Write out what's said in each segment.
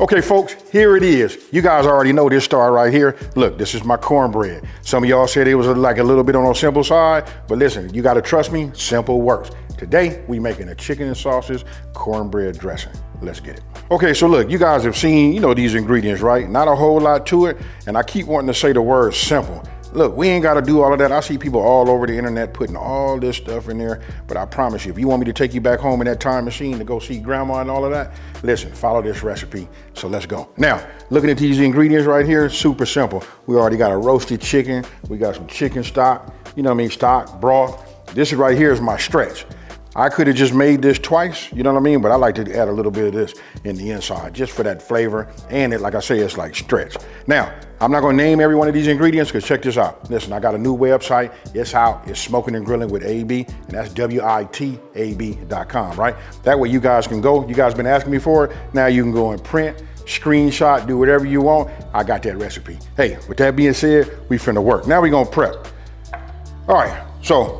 Okay, folks, here it is. You guys already know this star right here. Look, this is my cornbread. Some of y'all said it was like a little bit on the simple side, but listen, you gotta trust me, simple works. Today, we making a chicken and sausage cornbread dressing. Let's get it. Okay, so look, you guys have seen, these ingredients, right? Not a whole lot to it, and I keep wanting to say the word simple. Look, we ain't gotta do all of that. I see people all over the internet putting all this stuff in there, but I promise you, if you want me to take you back home in that time machine to go see grandma and all of that, listen, follow this recipe, so let's go. Now, looking at these ingredients right here, super simple. We already got a roasted chicken, we got some chicken stock, stock, broth. This right here is my stretch. I could have just made this twice, but I like to add a little bit of this in the inside just for that flavor, and it, like I say, it's like stretch. Now, I'm not gonna name every one of these ingredients because check this out. Listen, I got a new website, it's out, it's Smoking and Grilling with AB, and that's WITAB.com, right? That way you guys can go, you guys been asking me for it, now you can go and print, screenshot, do whatever you want. I got that recipe. Hey, with that being said, we finna work. Now we gonna prep. All right, so,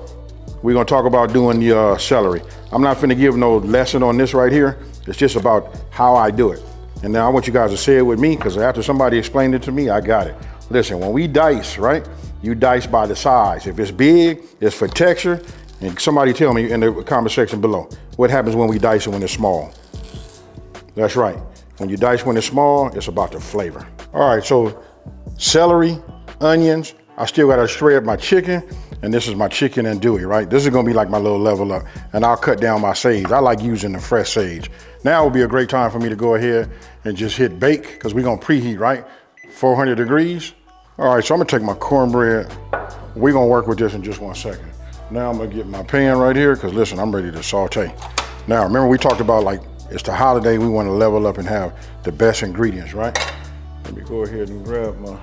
we're gonna talk about doing the celery. I'm not finna give no lesson on this right here. It's just about how I do it. And now I want you guys to say it with me because after somebody explained it to me, I got it. Listen, when we dice, right? You dice by the size. If it's big, it's for texture. And somebody tell me in the comment section below, what happens when we dice it when it's small? That's right. When you dice when it's small, it's about the flavor. All right, so celery, onions, I still gotta shred my chicken, and this is my chicken andouille, right? This is gonna be like my little level up, and I'll cut down my sage. I like using the fresh sage. Now would be a great time for me to go ahead and just hit bake, because we're gonna preheat, right? 400 degrees. All right, so I'm gonna take my cornbread. We're gonna work with this in just 1 second. Now I'm gonna get my pan right here, because listen, I'm ready to saute. Now, remember we talked about like, it's the holiday, we wanna level up and have the best ingredients, right? Let me go ahead and grab my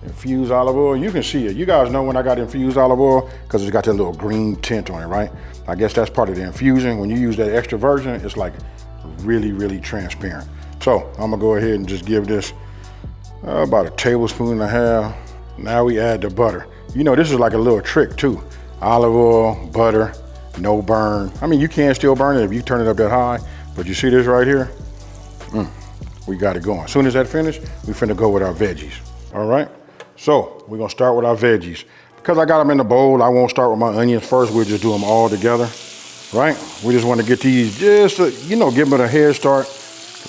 infused olive oil. You can see it. You guys know when I got infused olive oil because it's got that little green tint on it, right? I guess that's part of the infusion. When you use that extra virgin, it's like really, really transparent. So I'm gonna go ahead and just give this about a tablespoon and a half. Now we add the butter. This is like a little trick too. Olive oil, butter, no burn. I mean, you can still burn it if you turn it up that high, but you see this right here? We got it going. As soon as that finished, we finna go with our veggies, all right? So we're gonna start with our veggies. Because I got them in the bowl, I won't start with my onions first. We'll just do them all together, right? We just wanna get these just, give them a head start.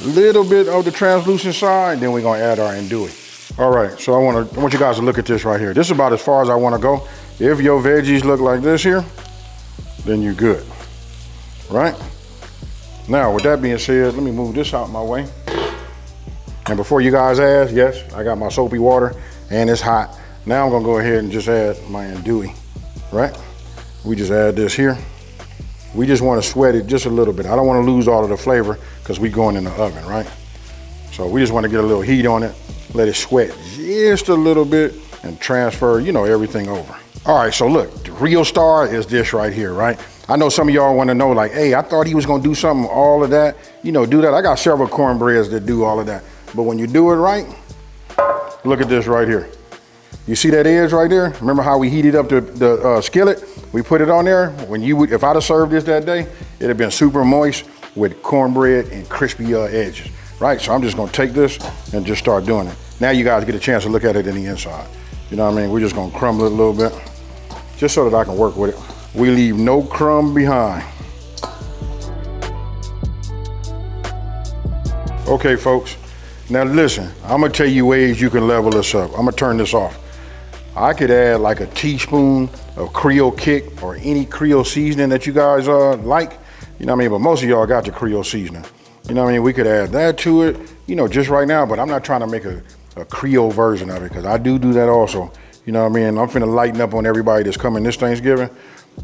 A little bit of the translucent side, then we're gonna add our andouille. All right, so I want you guys to look at this right here. This is about as far as I wanna go. If your veggies look like this here, then you're good, right? Now, with that being said, let me move this out my way. And before you guys ask, yes, I got my soapy water and it's hot. Now I'm gonna go ahead and just add my andouille, right? We just add this here. We just wanna sweat it just a little bit. I don't wanna lose all of the flavor because we going in the oven, right? So we just wanna get a little heat on it, let it sweat just a little bit and transfer, everything over. All right, so look, the real star is this right here, right? I know some of y'all wanna know like, hey, I thought he was gonna do something, all of that, do that. I got several cornbreads that do all of that. But when you do it right, look at this right here. You see that edge right there? Remember how we heated up the skillet? We put it on there. If I'd have served this that day, it'd have been super moist with cornbread and crispy edges, right? So I'm just gonna take this and just start doing it. Now you guys get a chance to look at it in the inside. You know what I mean? We're just gonna crumble it a little bit, just so that I can work with it. We leave no crumb behind. Okay, folks. Now listen, I'm gonna tell you ways you can level this up. I'm gonna turn this off. I could add like a teaspoon of Creole Kick or any Creole seasoning that you guys like. But most of y'all got the Creole seasoning. We could add that to it, just right now, but I'm not trying to make a Creole version of it because I do that also. I'm finna lighten up on everybody that's coming this Thanksgiving.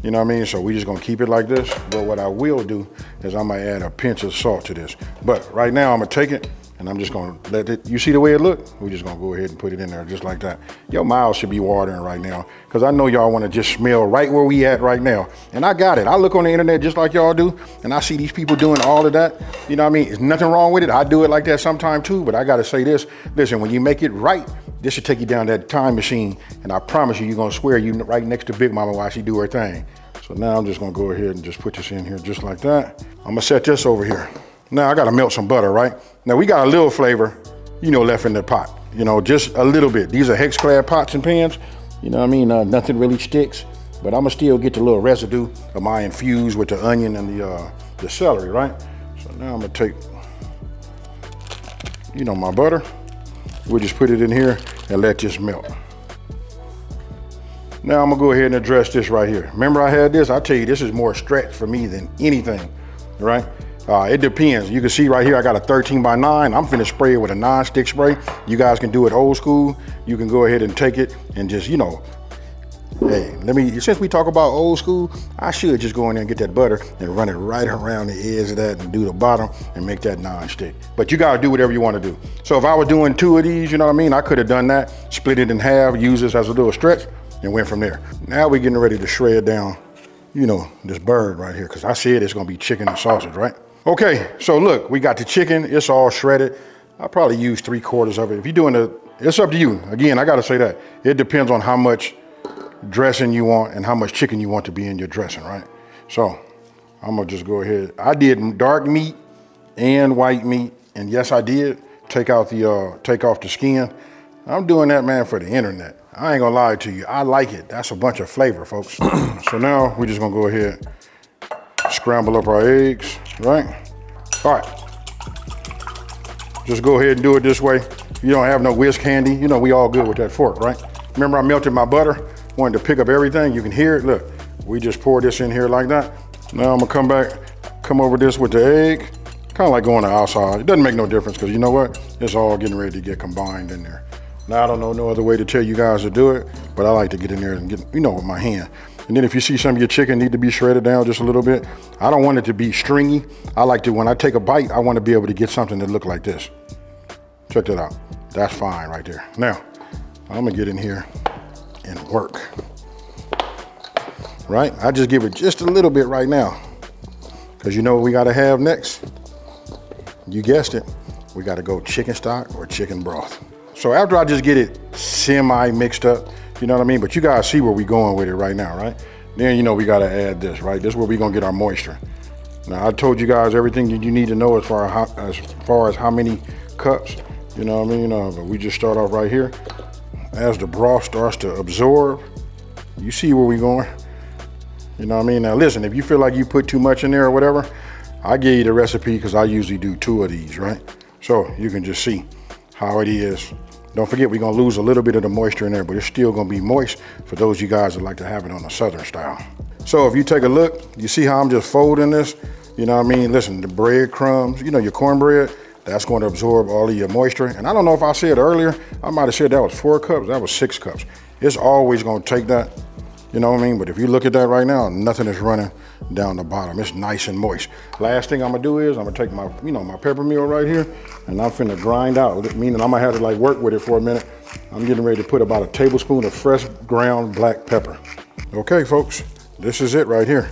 So we just gonna keep it like this. But what I will do is I'm gonna add a pinch of salt to this. But right now I'm gonna take it and I'm just gonna let it, you see the way it look? We're just gonna go ahead and put it in there just like that. Your mouth should be watering right now because I know y'all wanna just smell right where we at right now. And I got it. I look on the internet just like y'all do and I see these people doing all of that. There's nothing wrong with it. I do it like that sometime too, but I gotta say this. Listen, when you make it right, this should take you down that time machine and I promise you're gonna swear you right next to Big Mama while she do her thing. So now I'm just gonna go ahead and just put this in here just like that. I'm gonna set this over here. Now I gotta melt some butter, right? Now we got a little flavor, left in the pot. Just a little bit. These are hex-clad pots and pans. You know what I mean? Nothing really sticks, but I'm gonna still get the little residue of my infused with the onion and the celery, right? So now I'm gonna take, my butter. We'll just put it in here and let this melt. Now I'm gonna go ahead and address this right here. Remember I had this? I tell you, this is more stretch for me than anything, right? It depends. You can see right here, I got a 13 by 9. I'm finna spray it with a non-stick spray. You guys can do it old school. You can go ahead and take it and just, hey, since we talk about old school, I should just go in there and get that butter and run it right around the edge of that and do the bottom and make that non-stick. But you gotta do whatever you wanna do. So if I was doing 2 of these, I could have done that, split it in half, use this as a little stretch, and went from there. Now we're getting ready to shred down, this bird right here, because I said it's gonna be chicken and sausage, right? Okay, so look, we got the chicken, it's all shredded. I probably use 3/4 of it. If you're doing it's up to you. Again, I gotta say that. It depends on how much dressing you want and how much chicken you want to be in your dressing, right? So I'm gonna just go ahead. I did dark meat and white meat, and yes, I did take off the skin. I'm doing that, man, for the internet. I ain't gonna lie to you. I like it. That's a bunch of flavor, folks. So now we're just gonna go ahead, scramble up our eggs, right? All right. Just go ahead and do it this way. You don't have no whisk handy. We all good with that fork, right? Remember I melted my butter, wanted to pick up everything. You can hear it. Look, we just pour this in here like that. Now I'm gonna come over this with the egg. Kind of like going to outside. It doesn't make no difference because you know what? It's all getting ready to get combined in there. Now I don't know no other way to tell you guys to do it, but I like to get in there and get, with my hand. And then if you see some of your chicken need to be shredded down just a little bit, I don't want it to be stringy. I like to, when I take a bite, I want to be able to get something that look like this. Check that out. That's fine right there. Now, I'm gonna get in here and work. Right? I just give it just a little bit right now. Because you know what we gotta have next? You guessed it. We gotta go chicken stock or chicken broth. So after I just get it semi-mixed up, you know what I mean? But you guys see where we going with it right now, right? Then we gotta add this, right? This is where we gonna get our moisture. Now I told you guys everything that you need to know as far as how many cups, you know what I mean? But we just start off right here. As the broth starts to absorb, you see where we going. You know what I mean? Now listen, if you feel like you put too much in there or whatever, I gave you the recipe because I usually do 2 of these, right? So you can just see how it is. Don't forget, we're gonna lose a little bit of the moisture in there, but it's still gonna be moist for those of you guys that like to have it on a southern style. So if you take a look, you see how I'm just folding this? You know what I mean? Listen, the breadcrumbs, your cornbread, that's going to absorb all of your moisture. And I don't know if I said earlier, I might have said that was 4 cups, that was 6 cups. It's always gonna take that, you know what I mean? But if you look at that right now, nothing is running down the bottom. It's nice and moist. Last thing I'm gonna do is I'm gonna take my, my pepper mill right here, and I'm finna grind out, meaning I'm gonna have to work with it for a minute. I'm getting ready to put about a tablespoon of fresh ground black pepper. Okay, folks, this is it right here.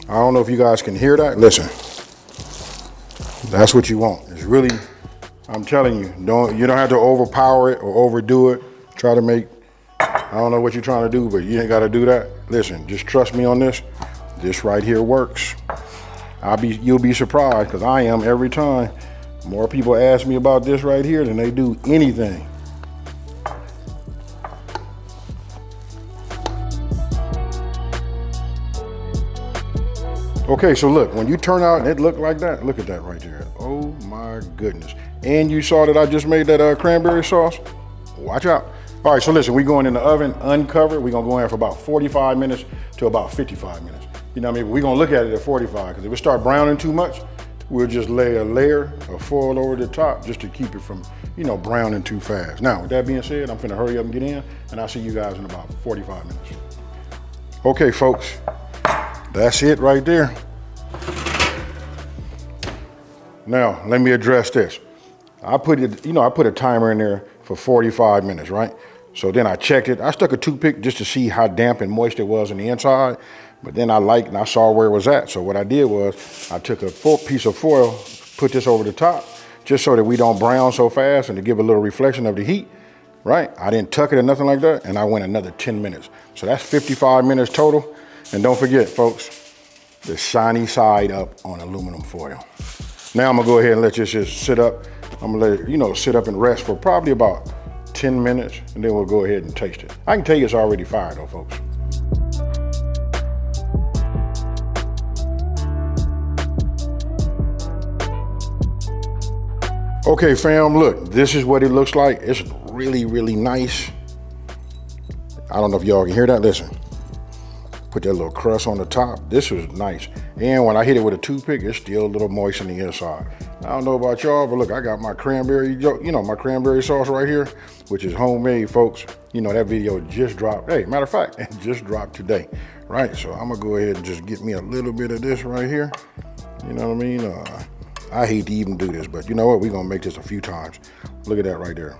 I don't know if you guys can hear that. Listen, that's what you want. It's really, I'm telling you, you don't have to overpower it or overdo it. Try to make, I don't know what you're trying to do, but you ain't gotta do that. Listen, just trust me on this. This right here works. You'll be surprised, because I am every time. More people ask me about this right here than they do anything. Okay, so look, when you turn out and it look like that, look at that right there. Oh my goodness. And you saw that I just made that cranberry sauce? Watch out. All right, so listen, we're going in the oven uncovered. We're gonna go in for about 45 minutes to about 55 minutes. You know what I mean? We're gonna look at it at 45, because if it start browning too much, we'll just lay a layer of foil over the top just to keep it from, browning too fast. Now, with that being said, I'm finna hurry up and get in, and I'll see you guys in about 45 minutes. Okay, folks, that's it right there. Now, let me address this. I put a timer in there for 45 minutes, right? So then I checked it. I stuck a toothpick just to see how damp and moist it was on the inside. But then I saw where it was at. So what I did was I took a piece of foil, put this over the top, just so that we don't brown so fast and to give a little reflection of the heat, right? I didn't tuck it or nothing like that. And I went another 10 minutes. So that's 55 minutes total. And don't forget, folks, the shiny side up on aluminum foil. Now I'm gonna go ahead and let this just sit up. I'm gonna let it, sit up and rest for probably about 10 minutes, and then we'll go ahead and taste it. I can tell you it's already fired though, folks. Okay, fam, look, this is what it looks like. It's really, really nice. I don't know if y'all can hear that. Listen, put that little crust on the top. This was nice. And when I hit it with a toothpick, it's still a little moist on the inside. I don't know about y'all, but look, I got my cranberry, my cranberry sauce right here, which is homemade, folks. That video just dropped. Hey, matter of fact, it just dropped today, right? So I'm gonna go ahead and just get me a little bit of this right here. You know what I mean? I hate to even do this, but you know what? We're gonna make this a few times. Look at that right there.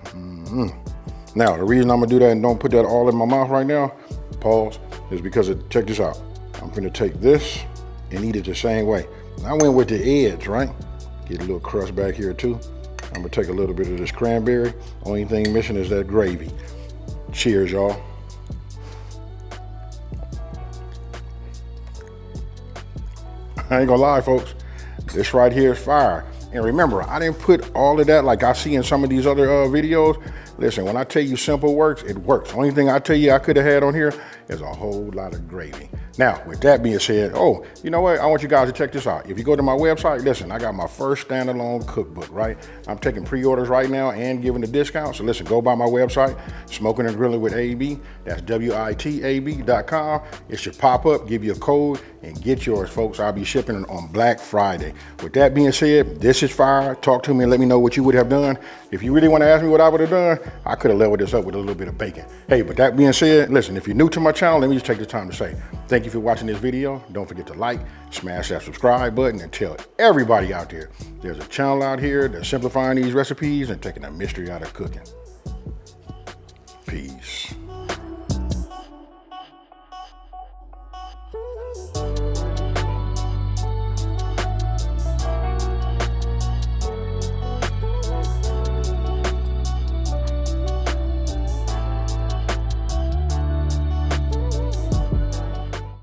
Now, the reason I'm gonna do that and don't put that all in my mouth right now, pause, is because check this out. I'm gonna take this and eat it the same way. I went with the edge, right? Get a little crust back here too. I'm gonna take a little bit of this cranberry. Only thing missing is that gravy. Cheers, y'all. I ain't gonna lie, folks. This right here is fire. And remember, I didn't put all of that like I see in some of these other videos. Listen, when I tell you simple works, it works. Only thing I tell you I could have had on here is a whole lot of gravy. Now, with that being said, oh, you know what? I want you guys to check this out. If you go to my website, listen, I got my first standalone cookbook, right? I'm taking pre-orders right now and giving a discount. So listen, go by my website, Smoking and Grilling with AB. That's WITAB.com. It should pop up, give you a code, and get yours, folks. I'll be shipping on Black Friday. With that being said, this is fire. Talk to me and let me know what you would have done. If you really want to ask me what I would have done, I could have leveled this up with a little bit of bacon. Hey, but that being said, listen, if you're new to my channel, let me just take the time to say thank you for watching this video. Don't forget to like, smash that subscribe button, and tell everybody out there there's a channel out here that's simplifying these recipes and taking the mystery out of cooking. Peace.